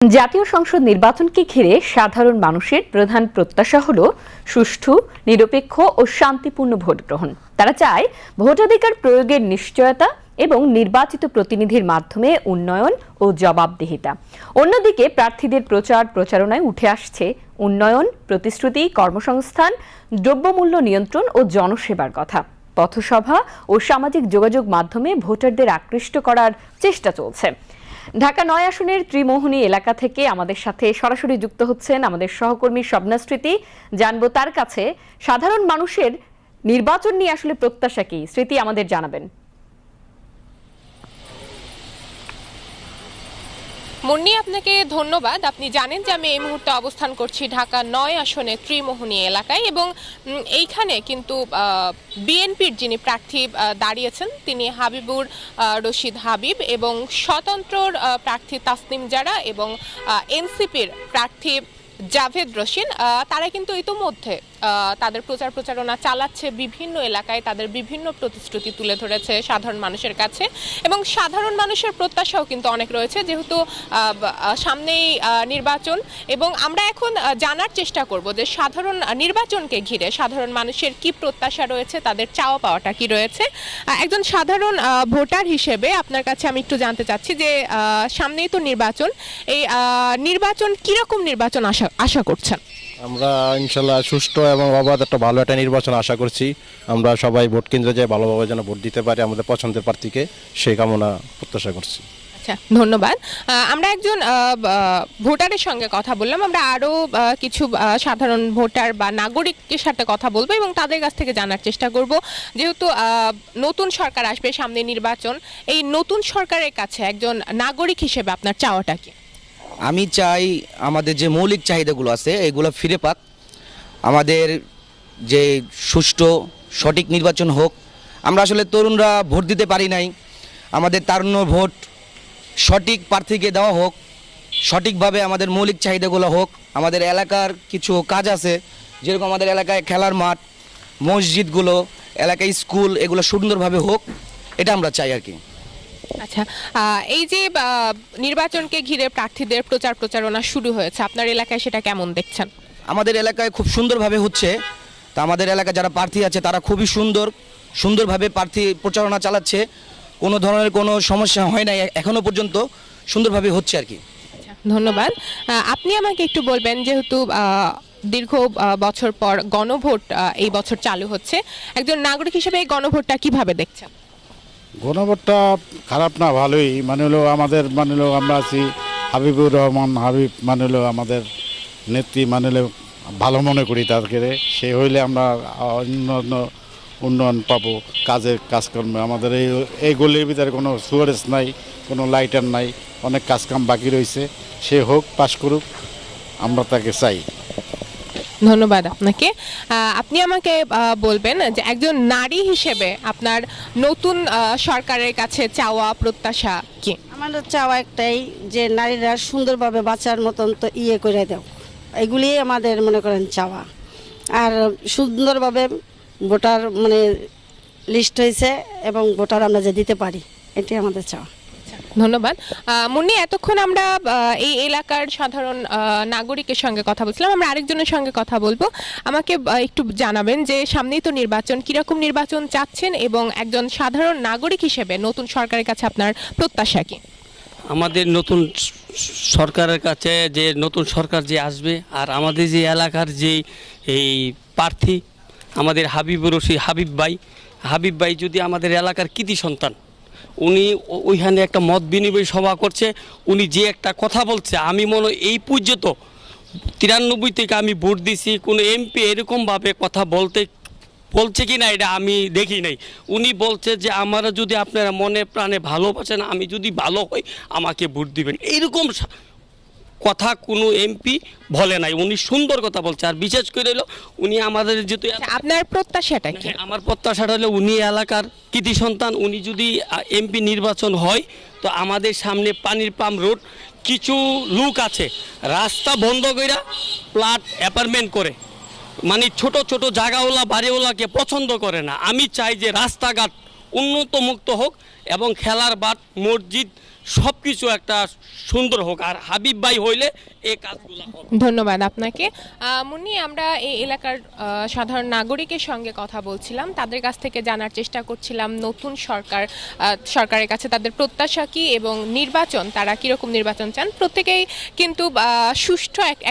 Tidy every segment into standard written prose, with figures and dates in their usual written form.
জাতীয় সংসদ নির্বাচনকে ঘিরে সাধারণ মানুষের প্রধান প্রত্যাশা হল সুষ্ঠু, নিরপেক্ষ ও শান্তিপূর্ণ ভোট গ্রহণ। তারা চায় ভোটাধিকার প্রয়োগের নিশ্চয়তা এবং নির্বাচিত প্রতিনিধির মাধ্যমে উন্নয়ন ও জবাবদিহিতা। অন্যদিকে প্রার্থীদের প্রচারণায় উঠে আসছে উন্নয়ন, প্রতিশ্রুতি, কর্মসংস্থান, দ্রব্যমূল্য নিয়ন্ত্রণ ও জনসেবার কথা। পথসভা ও সামাজিক যোগাযোগ মাধ্যমে ভোটারদের আকৃষ্ট করার চেষ্টা চলছে। ঢাকা ৯ আসনের ত্রিমোহনী এলাকা থেকে আমাদের সাথে সরাসরি যুক্ত হচ্ছেন আমাদের সহকর্মী শবনা স্মৃতি। জানবো তার কাছে সাধারণ মানুষের নির্বাচন নিয়ে আসলে প্রত্যাশা কি। স্মৃতি, আমাদের জানাবেন। মুন্নি, আপনাকে ধন্যবাদ। আপনি জানেন যে আমি এই মুহূর্তে অবস্থান করছি ঢাকা ৯ আসনের ত্রিমোহনী এলাকায় এবং এইখানে কিন্তু বিএনপির যিনি প্রার্থী দাঁড়িয়েছেন তিনি হাবিবুর রশিদ হাবিব এবং স্বতন্ত্র প্রার্থী তাসনিম জারা এবং এনসিপির প্রার্থী জাভেদ রশিদ, তারা কিন্তু ইতোমধ্যে তাদের প্রচারণা চালাচ্ছে বিভিন্ন এলাকায়, তাদের বিভিন্ন প্রতিশ্রুতি তুলে ধরেছে সাধারণ মানুষের কাছে এবং সাধারণ মানুষের প্রত্যাশাও কিন্তু অনেক রয়েছে, যেহেতু সামনেই নির্বাচন। এবং আমরা এখন জানার চেষ্টা করব যে সাধারণ নির্বাচনকে ঘিরে সাধারণ মানুষের কি প্রত্যাশা রয়েছে, তাদের চাওয়া পাওয়াটা কি রয়েছে। একজন সাধারণ ভোটার হিসেবে আপনার কাছে আমি একটু জানতে চাচ্ছি যে সামনেই তো নির্বাচন, এই নির্বাচন কিরকম নির্বাচন আশা করছেন? আমরা ইনশাল্লাহ সুষ্ঠু এবং অবাধ একটা ভালো একটা নির্বাচন আশা করছি। আমরা সবাই ভোট কেন্দ্রে যাই ভালোভাবে যেন ভোট দিতে পারি আমাদের পছন্দের প্রার্থীকে, সেই কামনা প্রত্যাশা করছি। আচ্ছা, ধন্যবাদ। আমরা একজন ভোটারের সঙ্গে কথা বললাম, আমরা আরও কিছু সাধারণ ভোটার বা নাগরিকের সাথে কথা বলবো এবং তাদের কাছ থেকে জানার চেষ্টা করব, যেহেতু নতুন সরকার আসবে, সামনে নির্বাচন, এই নতুন সরকারের কাছে একজন নাগরিক হিসেবে আপনার চাওয়াটা কি? আমি চাই আমাদের যে মৌলিক চাহিদাগুলো আছে এগুলো ফিরে পাক, আমাদের যে সুষ্ঠু সঠিক নির্বাচন হোক। আমরা আসলে তরুণরা ভোট দিতে পারি নাই, আমাদের তারুণ্য ভোট সঠিক প্রার্থীকে দেওয়া হোক, সঠিকভাবে আমাদের মৌলিক চাহিদাগুলো হোক। আমাদের এলাকার কিছু কাজ আছে, যেরকম আমাদের এলাকায় খেলার মাঠ, মসজিদগুলো, এলাকায় স্কুল, এগুলো সুন্দরভাবে হোক, এটা আমরা চাই আর কি। আচ্ছা, এই যে নির্বাচনকে ঘিরে প্রার্থীদের প্রচারণা শুরু হয়েছে, আপনার এলাকায় সেটা কেমন দেখছেন? আমাদের এলাকায় খুব সুন্দরভাবে হচ্ছে। তা আমাদের এলাকায় যারা প্রার্থী আছে তারা খুবই সুন্দরভাবে প্রার্থী প্রচারণা চালাচ্ছে, কোনো ধরনের কোনো সমস্যা হয় না এখনো পর্যন্ত, সুন্দরভাবে হচ্ছে আর কি। আচ্ছা, ধন্যবাদ। আপনি আমাকে একটু বলবেন, যেহেতু দীর্ঘ বছর পর গণভোট এই বছর চালু হচ্ছে, একজন নাগরিক হিসেবে এই গণভোটটা কিভাবে দেখছেন? গণভোটটা খারাপ না, ভালোই। মানে হলো আমাদের আমরা আছি হাবিবুর রহমান হাবিব, আমাদের নেত্রী, ভালো মনে করি তাকে। সে হইলে আমরা উন্নয়ন পাবো, কাজকর্মে। আমাদের এই গলির ভিতরে কোনো সুয়ারেজ নাই, কোনো লাইটার নাই, অনেক কাজকাম বাকি রয়েছে। সে হোক, পাশ করুক, আমরা তাকে চাই। ধন্যবাদ আপনাকে। আপনি আমাকে বলবেন যে একজন নারী হিসেবে আপনার নতুন সরকারের কাছে চাওয়া প্রত্যাশা কি? আমাদের চাওয়া একটাই, যে নারীরা সুন্দরভাবে বাঁচার মতন তো করে দাও, এগুলি আমাদের মনে করেন চাওয়া। আর সুন্দরভাবে ভোটার লিস্ট হয়েছে এবং ভোটার আমরা যে দিতে পারি, এটাই আমাদের চাওয়া। ধন্যবাদ। মুন্নি, এতক্ষণ আমরা এই এলাকার সাধারণ নাগরিকের সঙ্গে কথা বলছিলাম, আমরা আরেকজনের সঙ্গে কথা বলবো। আমাকে একটু জানাবেন যে সামনেই তো নির্বাচন, কিরকম নির্বাচন চাচ্ছেন এবং একজন সাধারণ নাগরিক হিসেবে নতুন সরকারের কাছে আপনার প্রত্যাশা কি? আমাদের নতুন সরকারের কাছে, যে নতুন সরকার যে আসবে, আর আমাদের যে এলাকার যে এই প্রার্থী আমাদের হাবিবুর রশিদ হাবিব ভাই যদি আমাদের এলাকার কৃতি সন্তান, উনি ওইখানে একটা মত বিনিময় সভা করছে, উনি যে একটা কথা বলছে, আমি মনে এই পর্যন্ত 93 থেকে আমি ভোট দিছি, কোনো এমপি এরকমভাবে কথা বলছে কি না এটা আমি দেখি নাই। উনি বলছে যে আমরা যদি আপনারা মনে প্রাণে ভালোবাসেন, আমি যদি ভালো হই আমাকে ভোট দিবেন, এইরকম কথা কোনো এমপি বলে নাই। উনি সুন্দর কথা বলছে। আর বিশেষ করে হলো উনি আমাদের যেহেতু, আপনার প্রত্যাশাটা কি? আমার প্রত্যাশাটা হলো উনি এলাকার কৃতি সন্তান, উনি যদি এমপি নির্বাচন হয় তো আমাদের সামনে পানির পাম্প রোড, কিছু লোক আছে রাস্তা বন্ধ করে প্লাট অ্যাপার্টমেন্ট করে, ছোট ছোট জায়গাওয়ালা বাড়িওয়ালাকে পছন্দ করে না। আমি চাই যে রাস্তাঘাট উন্নত মুক্ত হোক এবং খেলার মাঠ, মসজিদ সব কিছু একটা সুন্দর হোক, আর হাবিব ভাই হইলে এই কাজগুলো হবে। ধন্যবাদ আপনাকে। মুন্নি, আমরা এই এলাকার সাধারণ নাগরিকের সঙ্গে কথা বলছিলাম, তাদের কাছ থেকে জানার চেষ্টা করছিলাম নতুন সরকারের কাছে তাদের প্রত্যাশা কি এবং নির্বাচন তারা কীরকম নির্বাচন চান। প্রত্যেকেই কিন্তু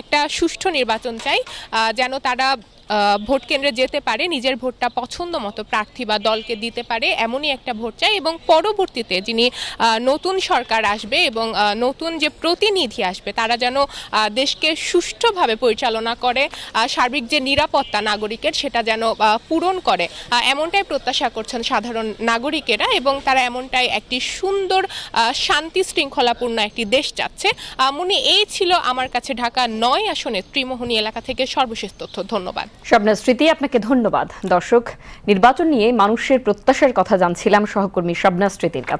একটা সুষ্ঠু নির্বাচন চাই, যেন তারা ভোট কেন্দ্রে যেতে পারে, নিজের ভোটটা পছন্দ মতো প্রার্থী বা দলকে দিতে পারে, এমনই একটা ভোট চাই। এবং পরবর্তীতে যিনি নতুন সরকার আসবে এবং নতুন যে প্রতিনিধি আসবে তারা যেন দেশকে সুষ্ঠুভাবে পরিচালনা করে, সার্বিক যে নিরাপত্তা নাগরিকের সেটা যেন পূরণ করে, এমনটাই প্রত্যাশা করছেন সাধারণ নাগরিকেরা। এবং তারা এমনটাই একটি সুন্দর শান্তি শৃঙ্খলাপূর্ণ একটি দেশ চাচ্ছে। মুনি, এই ছিল আমার কাছে ঢাকা ৯ আসনের ত্রিমোহনী এলাকা থেকে সর্বশেষ তথ্য। ধন্যবাদ। শবনাজ স্মৃতি, আপনাকে ধন্যবাদ। দর্শক, নির্বাচন নিয়ে মানুষের প্রত্যাশার কথা জানছিলাম সহকর্মী শবনাজ স্মৃতির কাছে।